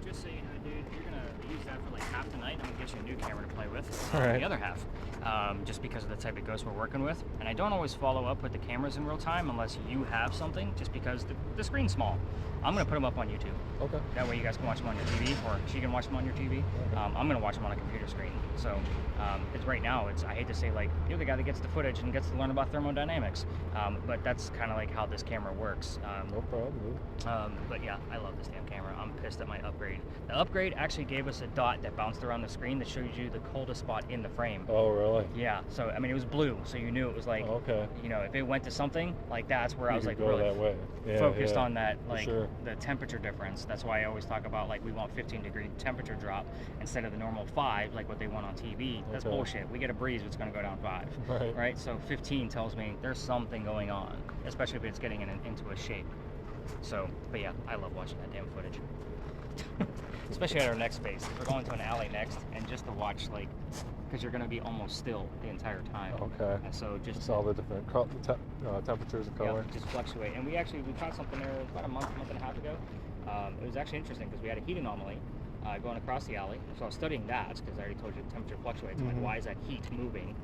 just so you know, dude, you're gonna use that for like half the night, and I'm gonna get you a new camera to play with. All right. The other half, just because of the type of ghost we're working with. And I don't always follow up with the cameras in real time unless you have something, just because the screen's small. I'm gonna put them up on YouTube. Okay. That way you guys can watch them on your TV, or she can watch them on your TV. Okay. I'm gonna watch them on a computer screen. So, it's right now, I hate to say, like, you're the guy that gets the footage and gets to learn about thermodynamics. But that's kind of like how this camera works. No problem. But yeah, I love this damn camera. I'm pissed at my upgrade. The upgrade actually gave us a dot that bounced around the screen that shows you the coldest spot in the frame. Oh, really? Yeah, so I mean, it was blue, so you knew it was like, okay. You know, if it went to something like that's where I was like go really that way. focused on that, like sure. the temperature difference. That's why I always talk about, like, we want 15-degree temperature drop instead of the normal 5, like what they want on TV. That's Okay. bullshit. We get a breeze, it's going to go down 5. Right. Right. So 15 tells me there's something going on, especially if it's getting into a shape. So, but yeah, I love watching that damn footage. Especially at our next phase. We're going to an alley next, and just to watch, like, because you're going to be almost still the entire time. Okay. And so just all the different temperatures and color. Yeah, just fluctuate. And we caught something there about a month and a half ago. It was actually interesting because we had a heat anomaly going across the alley. So I was studying that because I already told you the temperature fluctuates. Mm-hmm. Like, why is that heat moving?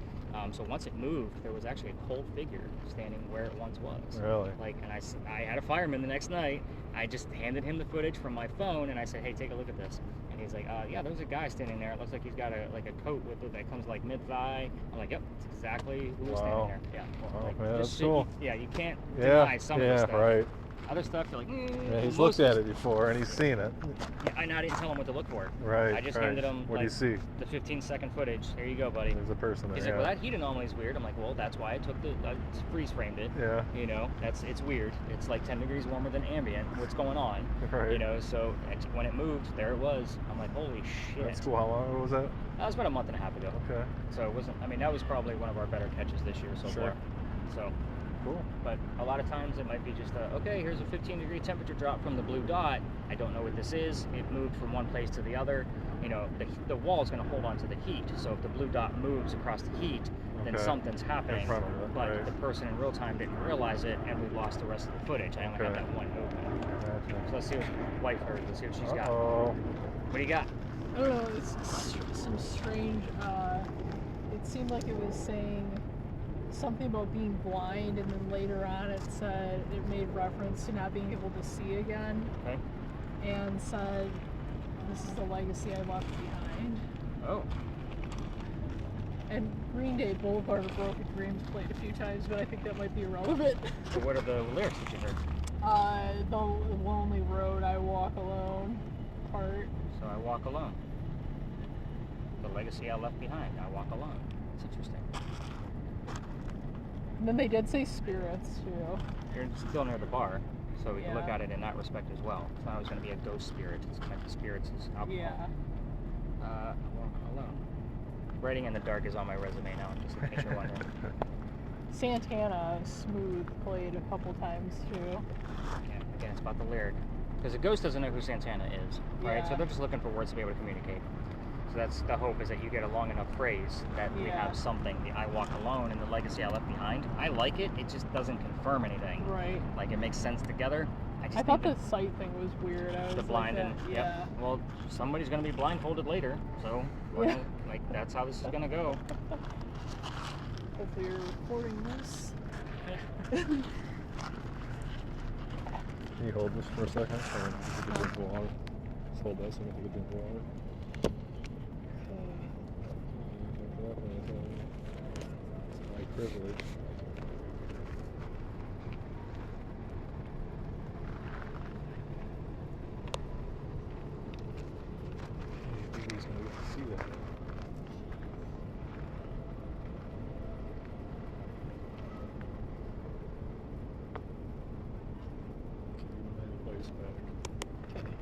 So once it moved, there was actually a cold figure standing where it once was. Really? Like, and I had a fireman the next night. I just handed him the footage from my phone, and I said, "Hey, take a look at this." And he's like, "Yeah, there's a guy standing there. It looks like he's got a coat that comes like mid-thigh." I'm like, "Yep, that's exactly who was standing there." Yeah. Wow. Like, Yeah, just that's cool. you can't deny some of the stuff. Yeah, right. Other stuff, you're like, Yeah, he's looked at it before and he's seen it. Yeah, I didn't tell him what to look for. Right. I just right. handed him What do you see? the 15-second footage. Here you go, buddy. There's a person there. He's like, well, that heat anomaly is weird. I'm like, well, that's why I freeze framed it. Yeah. You know, it's weird. It's like 10 degrees warmer than ambient. What's going on? Right. You know, so when it moved, there it was. I'm like, holy shit. That's cool. How long ago was that? That was about a month and a half ago. Okay. So it wasn't. I mean, that was probably one of our better catches this year so far. So. Cool. But a lot of times it might be just okay, here's a 15-degree temperature drop from the blue dot. I don't know what this is. It moved from one place to the other. You know, the wall is going to hold on to the heat. So if the blue dot moves across the heat, then something's happening. In front of it, but right. the person in real time didn't realize it, and we lost the rest of the footage. I only had that one movement. Gotcha. So let's see what wife heard. Let's see what she's got. Oh. What do you got? I don't know. It's some strange. It seemed like it was saying something about being blind, and then later on it said it made reference to not being able to see again. Okay. And said, "This is the legacy I left behind." Oh. And Green Day Boulevard of Broken Dreams played a few times, but I think that might be irrelevant. So what are the lyrics that you heard? The lonely road I walk alone part. So I walk alone. The legacy I left behind. I walk alone. That's interesting. And then they did say spirits too. You're still near the bar, so we can look Yeah. at it in that respect as well. It's not always going to be a ghost spirit. It's connected spirits is alcohol. Yeah. Walking alone. Writing in the dark is on my resume now, just in case you're wondering. Santana Smooth played a couple times too. Yeah, again, it's about the lyric. Because a ghost doesn't know who Santana is, right? Yeah. So they're just looking for words to be able to communicate. So that's the hope, is that you get a long enough phrase that we have something. The I walk alone and the legacy I left behind. I like it. It just doesn't confirm anything. Right. Like, it makes sense together. I thought the sight thing was weird. I was the blind like and that. yeah. Well, somebody's gonna be blindfolded later, so like that's how this is gonna go. Hopefully you're recording this. Can you hold this for a second? So I can take a drink of water. Just hold that so I can take a drink of water. It's my privilege. I think he's going to get to see that. Give my advice back. Okay.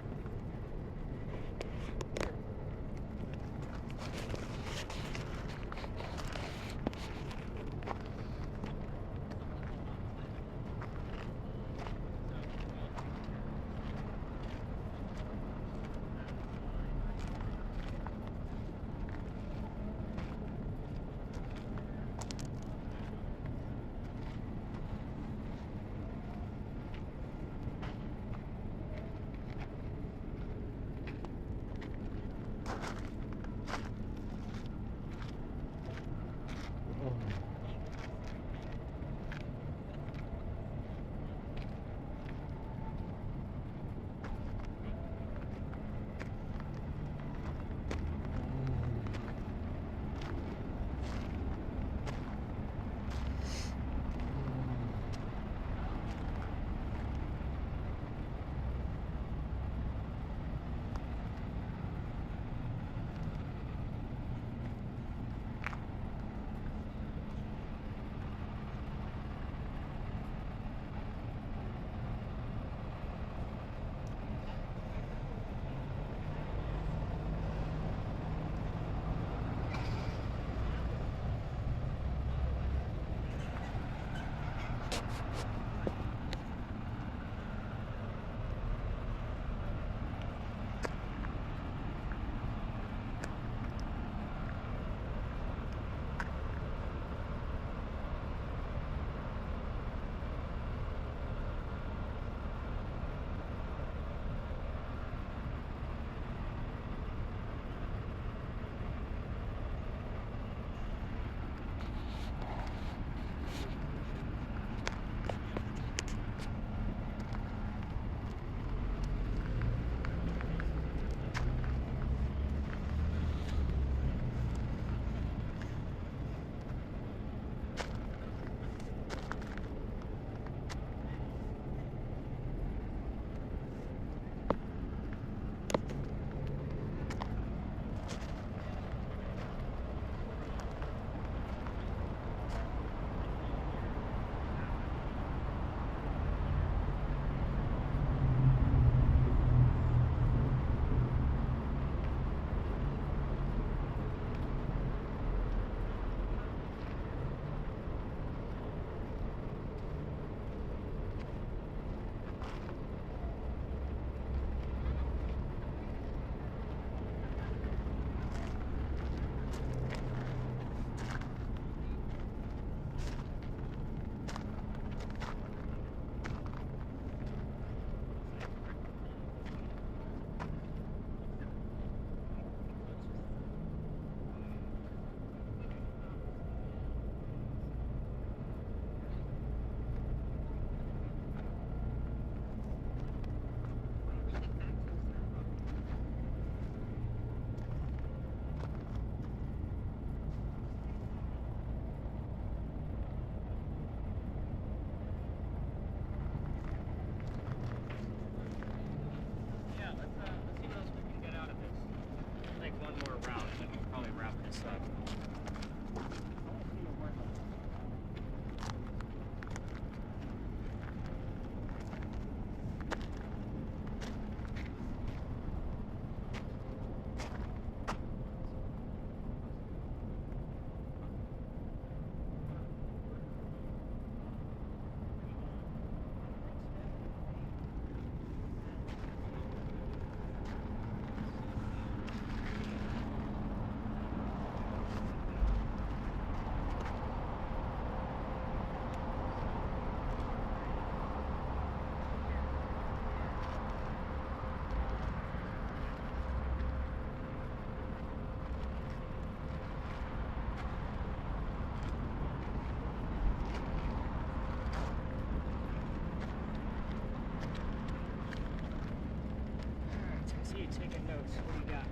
you taking notes? What do you got?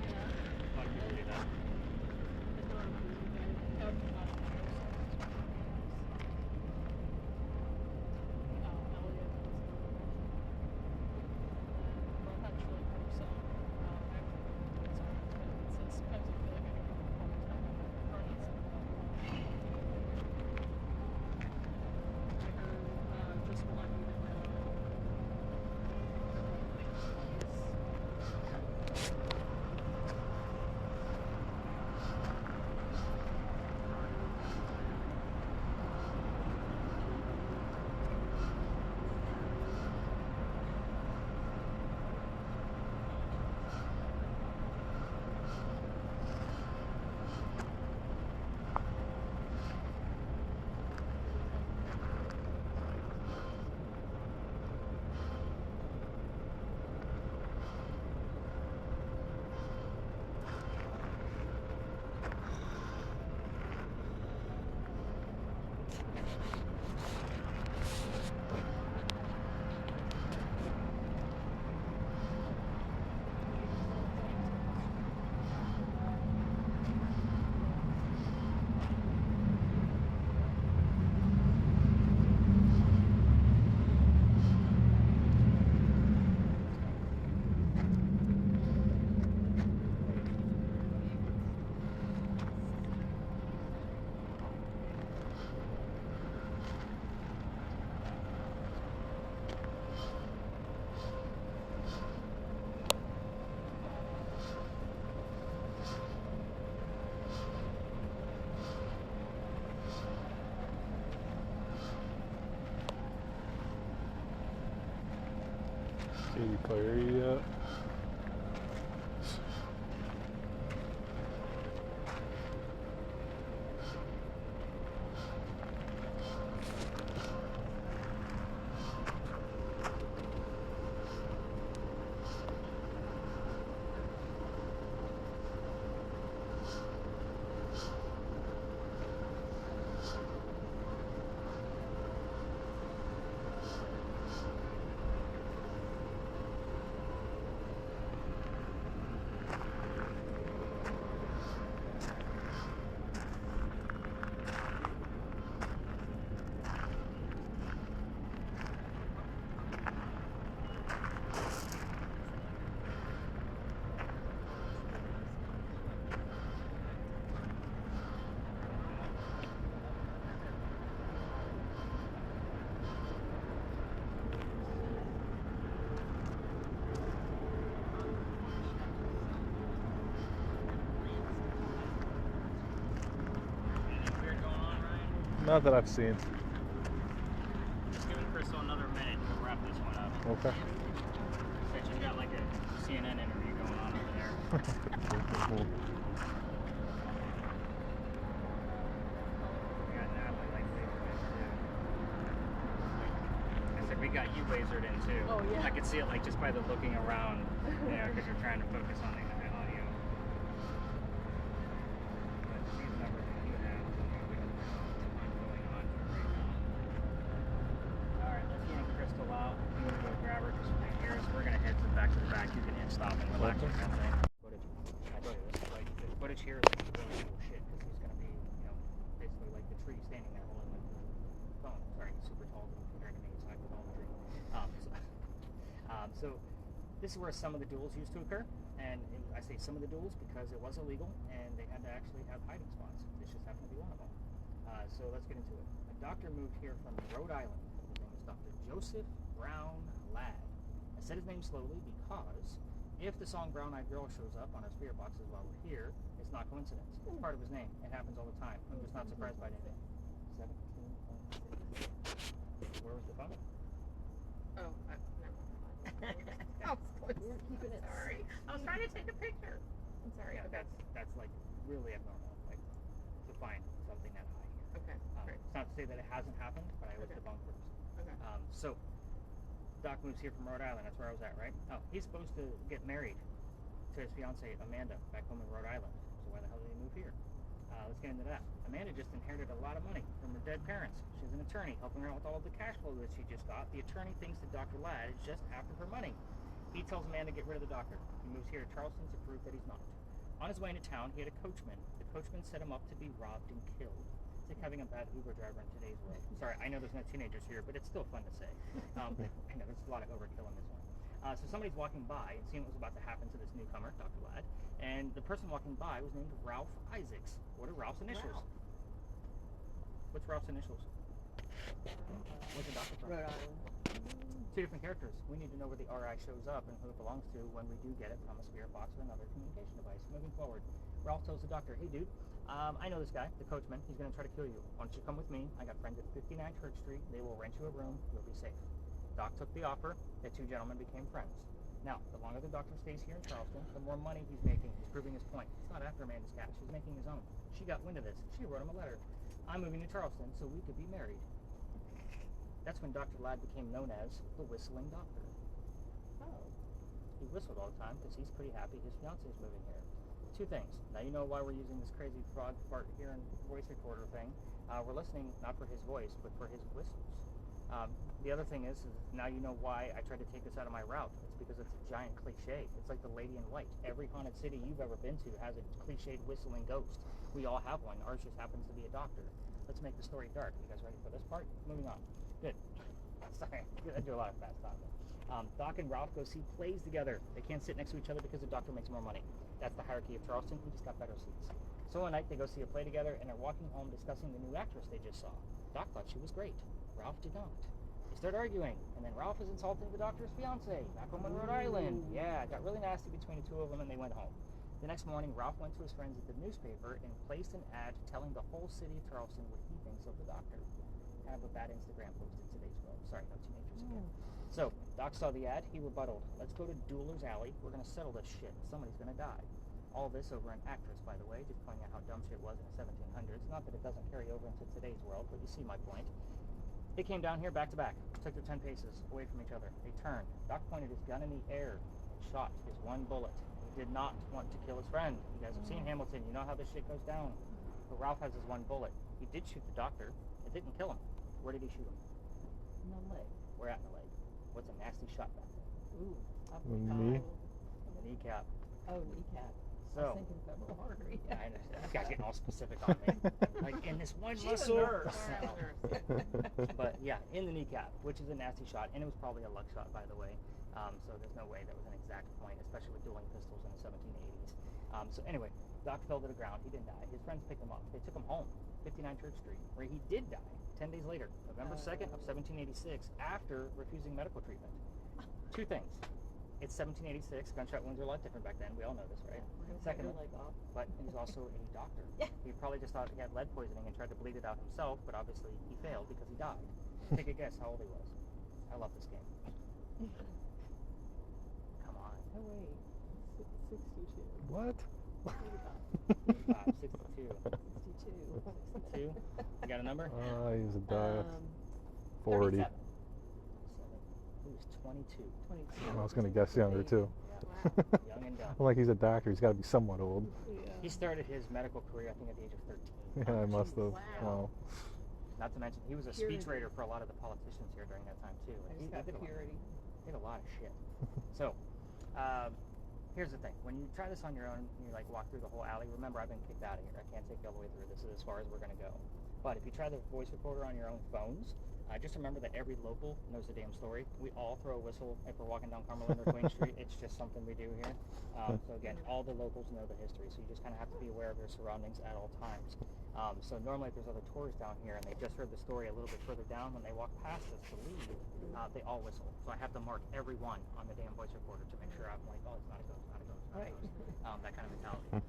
Yeah. A lot of people do that. Any clarity yet? Not that I've seen. Just giving Crystal another minute to wrap this one up. Okay. Bet she's got like a CNN interview going on over there. Cool. We got Natalie like lasered in too. I said we got you lasered in too. Oh, yeah. I could see it like just by the looking around, you know, because you're trying to focus on the audio. But these numbers that you have, we don't have a ton going on here right now. All right, let's get Crystal out. I'm gonna go grab her just right here. So we're gonna head back to the back. You can hit stop and relax Okay. with that thing. Footage. Actually, this is like the footage here is like really cool shit because he's gonna be, you know, basically like the tree standing there holding the phone. Sorry, he's super tall compared to me, so I can hold the tree. So this is where some of the duels used to occur, and I say some of the duels because it was illegal and they had to actually have hiding spots. This just happened to be one of them. So let's get into it. A doctor moved here from Rhode Island. His name was Dr. Joseph Brown Ladd. I said his name slowly because if the song Brown Eyed Girl shows up on our spirit boxes while we're here, it's not coincidence. It's part of his name. It happens all the time. I'm just not surprised by anything. 17.6. Where was the phone? Oh, never mind. We're keeping it. Sorry, I was trying to take a picture. I'm sorry. Okay. That's like really abnormal. Like to find something that high here. Okay. Great. It's not to say that it hasn't happened, but I was Okay. debunk first. Okay. So Doc moves here from Rhode Island. That's where I was at, right? Oh, he's supposed to get married to his fiancee Amanda back home in Rhode Island. So why the hell did he move here? Let's get into that. Amanda just inherited a lot of money from her dead parents. She's an attorney helping her out with all of the cash flow that she just got. The attorney thinks that Dr. Ladd is just after her money. He tells a man to get rid of the doctor. He moves here to Charleston to prove that he's not. On his way into town, he had a coachman. The coachman set him up to be robbed and killed. It's like having a bad Uber driver in today's world. Sorry, I know there's no teenagers here, but it's still fun to say. I know there's a lot of overkill in this one. So somebody's walking by and seeing what was about to happen to this newcomer, Dr. Ladd, and the person walking by was named Ralph Isaacs. What are Ralph's initials? Ralph. What's Ralph's initials? Where's the doctor from? Rhode Island. Two different characters. We need to know where the RI shows up and who it belongs to when we do get it from a spirit box or another communication device. Moving forward, Ralph tells the doctor, hey dude, I know this guy, the coachman. He's going to try to kill you. Why don't you come with me? I got friends at 59 Church Street. They will rent you a room. You'll be safe. Doc took the offer. The two gentlemen became friends. Now, the longer the doctor stays here in Charleston, the more money he's making. He's proving his point. He's not after Amanda's cash. He's making his own. She got wind of this. She wrote him a letter. I'm moving to Charleston so we could be married. That's when Dr. Ladd became known as the Whistling Doctor. Oh. He whistled all the time because he's pretty happy his fiance is moving here. Two things. Now you know why we're using this crazy frog fart here and voice recorder thing. We're listening not for his voice, but for his whistles. The other thing is now you know why I tried to take this out of my route. It's because it's a giant cliche. It's like the Lady in White. Every haunted city you've ever been to has a cliched whistling ghost. We all have one. Ours just happens to be a doctor. Let's make the story dark. You guys ready for this part? Moving on. Good. Sorry, I do a lot of fast talking. Doc and Ralph go see plays together. They can't sit next to each other because the doctor makes more money. That's the hierarchy of Charleston. He just got better seats. So one night they go see a play together and are walking home discussing the new actress they just saw. Doc thought she was great. Ralph did not. They start arguing, and then Ralph is insulting the doctor's fiance back home in Rhode Island. Yeah, it got really nasty between the two of them, and they went home. The next morning, Ralph went to his friends at the newspaper and placed an ad telling the whole city of Charleston what he thinks of the doctor. Kind of a bad Instagram post in today's world. Sorry, no teenagers again. So, Doc saw the ad, he rebutted. Let's go to Dueler's Alley. We're going to settle this shit. Somebody's going to die. All this over an actress, by the way, just pointing out how dumb shit was in the 1700s. Not that it doesn't carry over into today's world, but you see my point. They came down here back to back, took their 10 paces away from each other. They turned. Doc pointed his gun in the air and shot his one bullet. He did not want to kill his friend. You guys have seen Hamilton. You know how this shit goes down. But Ralph has his one bullet. He did shoot the doctor. It didn't kill him. Where did he shoot him? In the leg. Where at in the leg? What's a nasty shot back there? Ooh. Up In the the knee? In the kneecap. Oh, kneecap. I So, was thinking femoral artery. I understand. You guys getting all specific on me. Like, in this one She's a muscle. nurse. No. But yeah, in the kneecap, which is a nasty shot, and it was probably a luck shot, by the way. So there's no way that was an exact point, especially with dueling pistols in the 1780s. So anyway, Doc fell to the ground. He didn't die. His friends picked him up. They took him home, 59 Church Street, where he did die 10 days later, November 2nd of 1786, after refusing medical treatment. Two things. It's 1786. Gunshot wounds are a lot different back then. We all know this, right? We're gonna Second, cut your leg off. but he was also a doctor. Yeah. He probably just thought he had lead poisoning and tried to bleed it out himself, but obviously he failed because he died. Take a guess how old he was. I love this game. Come on. Oh wait, 62. What? 55, 62. 62. 62? You got a number? He's a diet. 40. 40. He was 22. 22. I was going to guess younger, too. Young and dumb. I'm like, he's a doctor. He's got to be somewhat old. Yeah. He started his medical career, I think, at the age of 13. Yeah, I must have. Wow. Wow. Not to mention, he was a Purity. speechwriter for a lot of the politicians here during that time, too. I He just got did a lot. purity. Did a lot of shit. So, here's the thing. When you try this on your own, you like walk through the whole alley. Remember, I've been kicked out of here. I can't take you all the way through. This is as far as we're going to go. But if you try the voice recorder on your own phones, just remember that every local knows the damn story. We all throw a whistle if we're walking down Cumberland or Queen Street. It's just something we do here. So again, all the locals know the history. So you just kind of have to be aware of your surroundings at all times. So normally if there's other tourists down here and they've just heard the story a little bit further down, when they walk past us to leave, they all whistle. So I have to mark every one on the damn voice recorder to make sure I'm like, oh, it's not a ghost, not a ghost, not a ghost. That kind of mentality.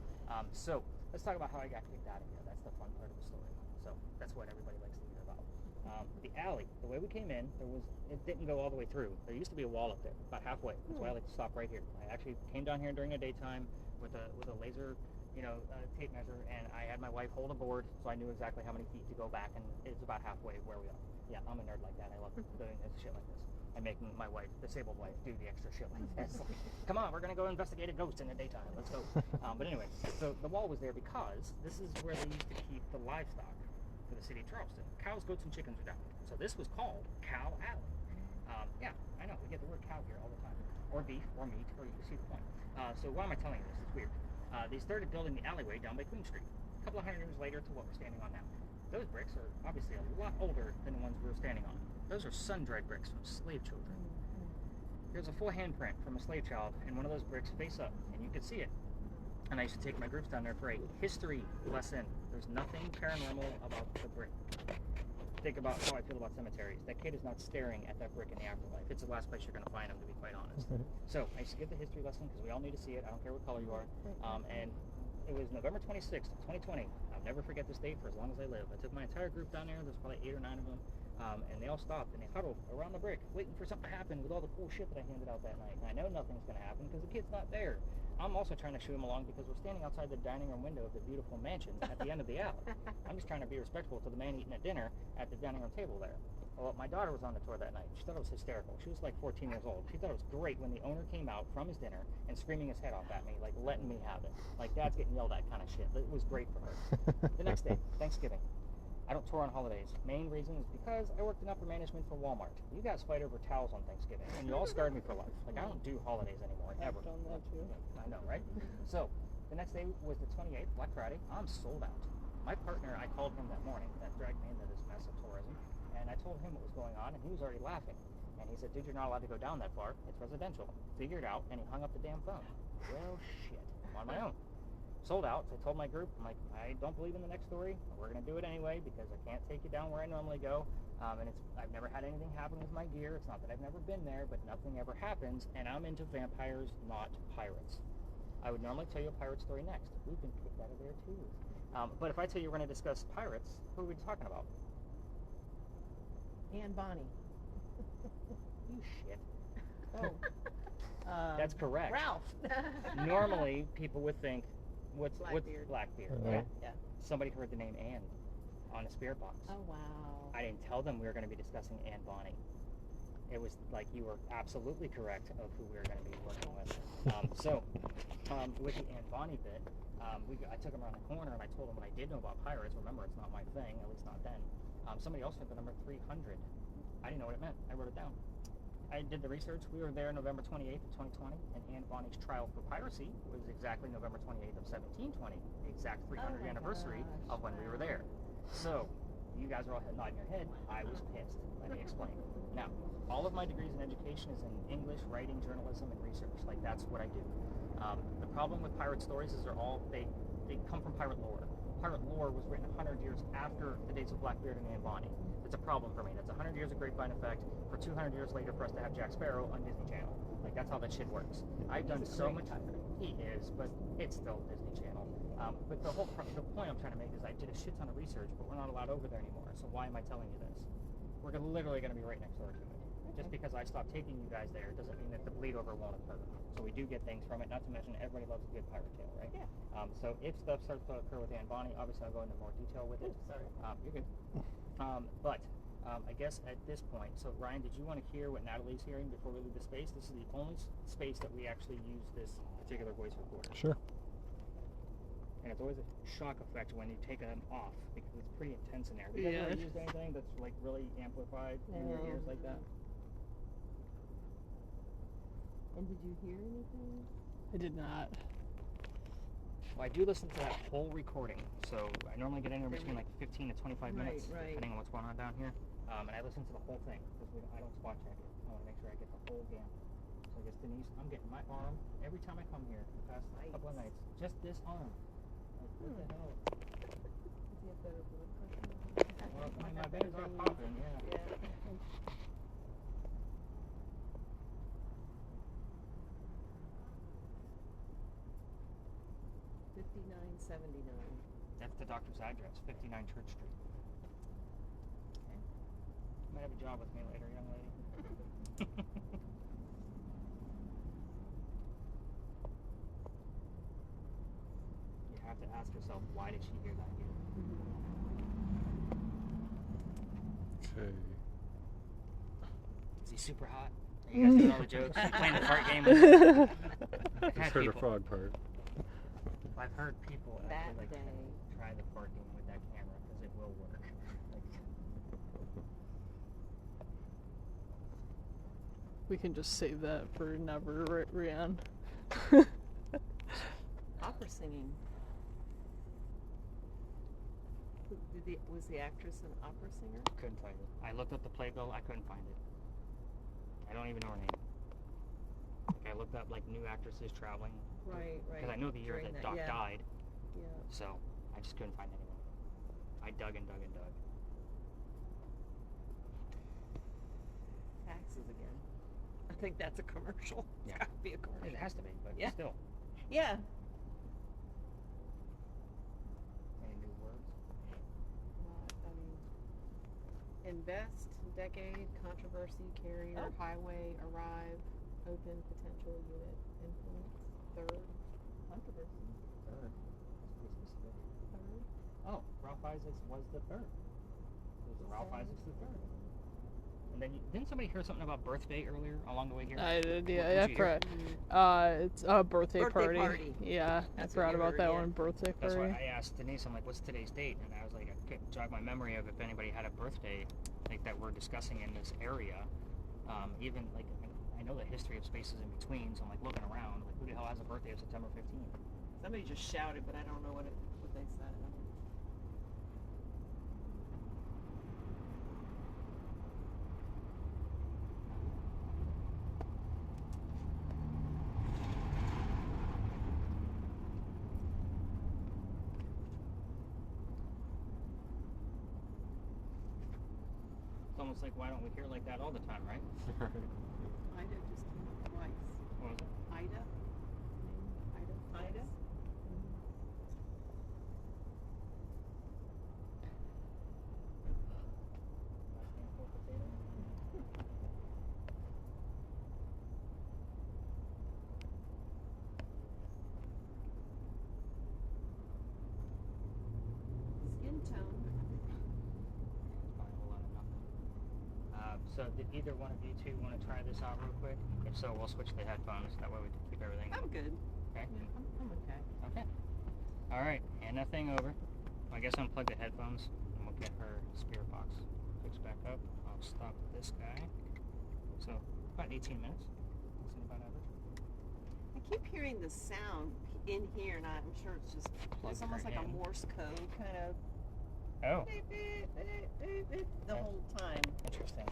So let's talk about how I got kicked out of here. That's the fun part of the story. So that's what everybody likes to hear about. The alley, the way we came in, it didn't go all the way through. There used to be a wall up there, about halfway. That's why I like to stop right here. I actually came down here during the daytime with a laser, tape measure, and I had my wife hold a board, so I knew exactly how many feet to go back, and it's about halfway where we are. Yeah, I'm a nerd like that. I love doing this shit like this. And making my wife, disabled wife, do the extra shit like this. Like, come on, we're gonna go investigate a ghost in the daytime. Let's go. But anyway, so the wall was there because this is where they used to keep the livestock for the city of Charleston. Cows, goats, and chickens are down here. So this was called Cow Alley. Yeah, I know, we get the word cow here all the time. or beef, or meat, or you see the point. So why am I telling you this? It's weird. They started building the alleyway down by Queen Street a couple of hundred years later to what we're standing on now. Those bricks are obviously a lot older than the ones we were standing on. Those are sun-dried bricks from slave children. There's a full handprint from a slave child in one of those bricks face up, and you can see it. And I used to take my groups down there for a history lesson. There's nothing paranormal about the brick. Think about how I feel about cemeteries. That kid is not staring at that brick in the afterlife. It's the last place you're going to find him, to be quite honest. So I used to give the history lesson because we all need to see it. I don't care what color you are. And it was November 26th, 2020. I'll never forget this date for as long as I live. I took my entire group down there. There's probably 8 or 9 of them. And they all stopped and they huddled around the brick, waiting for something to happen with all the cool shit that I handed out that night. And I know nothing's going to happen because the kid's not there. I'm also trying to shoo him along because we're standing outside the dining room window of the beautiful mansions at the end of the alley. I'm just trying to be respectful to the man eating at dinner at the dining room table there. Well, my daughter was on the tour that night. She thought it was hysterical. She was like 14 years old. She thought it was great when the owner came out from his dinner and screaming his head off at me, like letting me have it. Like Dad's getting yelled at kind of shit. It was great for her. The next day, Thanksgiving. I don't tour on holidays. Main reason is because I worked in upper management for Walmart. You guys fight over towels on Thanksgiving, and you all scarred me for life. Like, I don't do holidays anymore, ever. I've done that too. I know, right? So, the next day was the 28th, Black Friday. I'm sold out. My partner, I called him that morning, that dragged me into this mess of tourism, and I told him what was going on, and he was already laughing. And he said, dude, you're not allowed to go down that far. It's residential. Figure it out, and he hung up the damn phone. Well, shit. I'm on my own. Sold out. So I told my group, I'm like, I don't believe in the next story. We're going to do it anyway because I can't take you down where I normally go. And I've never had anything happen with my gear. It's not that I've never been there, but nothing ever happens. And I'm into vampires, not pirates. I would normally tell you a pirate story next. We've been kicked out of there too. But if I tell you we're going to discuss pirates, who are we talking about? And Bonnie. You shit. Oh. That's correct. Ralph. Normally, people would think, what's Blackbeard. Blackbeard, Yeah. right? Yeah. Somebody heard the name Anne on a spirit box. Oh, wow. I didn't tell them we were going to be discussing Anne Bonny. It was like you were absolutely correct of who we were going to be working with. With the Anne Bonny bit, I took him around the corner and I told him what I did know about pirates. Remember, it's not my thing, at least not then. Somebody else took the number 300. I didn't know what it meant. I wrote it down. I did the research. We were there November 28th of 2020, and Anne Bonny's trial for piracy was exactly November 28th of 1720, the exact 300th anniversary of when we were there. So, you guys are all nodding your head. I was pissed. Let me explain. Now, all of my degrees in education is in English, writing, journalism, and research. Like, that's what I do. The problem with pirate stories is they come from pirate lore. Pirate lore was written 100 years after the dates of Blackbeard and Anne Bonny. That's a problem for me. That's 100 years of grapevine effect for 200 years later for us to have Jack Sparrow on Disney Channel. Like, that's how that shit works. I've done so much. He is, but it's still Disney Channel. But the point I'm trying to make is I did a shit ton of research, but we're not allowed over there anymore. So why am I telling you this? We're literally going to be right next door to it. Just because I stopped taking you guys there doesn't mean that the bleed over won't occur. So we do get things from it, not to mention everybody loves a good pirate tale, right? Yeah. So if stuff starts to occur with Anne Bonny, obviously I'll go into more detail with it. Sorry. You're good. I guess at this point, so Ryan, did you want to hear what Natalie's hearing before we leave the space? This is the only space that we actually use this particular voice recorder. Sure. And it's always a shock effect when you take them off because it's pretty intense in there. Have you guys ever used anything that's like really amplified in your ears like that? And did you hear anything? I did not. Well, I do listen to that whole recording, so I normally get anywhere between like 15 to 25 minutes, Right. depending on what's going on down here. And I listen to the whole thing because I don't spot check it. I want to make sure I get the whole gamut. So I guess Denise, I'm getting my arm every time I come here the past couple of nights. Just this arm. Like, what the hell? Does he have better blood pressure? Well, I mean, my veins are popping, yeah. Yeah. $59.79. That's the doctor's address, 59 Church Street. Okay. You might have a job with me later, young lady. You have to ask yourself, why did she hear that here? Okay. Is he super hot? Are you guys doing all the jokes? You playing the fart game? I've Just had heard a people- frog part. I've heard people That actually day. try the fart game with that camera because it will work. Like, We can just save that for never, Rianne. Opera singing. Was the actress an opera singer? Couldn't find it. I looked up the playbill. I couldn't find it. I don't even know her name. Like, I looked up like new actresses traveling. Right. Because I know the year During that that, Doc yeah. died. Yeah. So I just couldn't find anyone. I dug and dug and dug. Taxes again. I think that's a commercial. It's Yeah. got to be a commercial. It has to be, but Yeah. still. Yeah. Any new words? Invest, decade, controversy, carrier, Oh. highway, arrive, open, potential, unit, influence, third. Controversy. Third. That's pretty specific. Third. Oh, Ralph Isaacs was the third. Ralph Isaacs the third. And then didn't somebody hear something about birthday earlier along the way here? I did, yeah, What'd I you hear? forgot. It's a birthday Birthday party. Yeah, That's I forgot what you about heard, that yeah. one, birthday That's party. why I asked Denise, I'm like, what's today's date? And I was like, I couldn't jog my memory of if anybody had a birthday like that we're discussing in this area. Even like, I know the history of spaces in between, so I'm like looking around, like who the hell has a birthday of September 15th? Somebody just shouted, but I don't know what they said. It's almost like, why don't we hear like that all the time, right? Ida just came up twice. What was it? Ida? Ida? Last name for potato? Skin tone. It's probably a whole lot of nothing. So did either one of you two want to try this out real quick? If so, we'll switch the headphones. That way we can keep everything. I'm good. Okay. Yeah, I'm okay. Okay. All right. Hand that thing over. I guess unplug the headphones, and we'll get her spirit box fixed back up. I'll stop this guy. So about 18 minutes. That's about average. I keep hearing the sound in here, and I'm sure it's just, Plug it's almost her like a in. Morse code kind of Oh, beep, beep, beep, beep, beep, the Okay. whole time. interesting.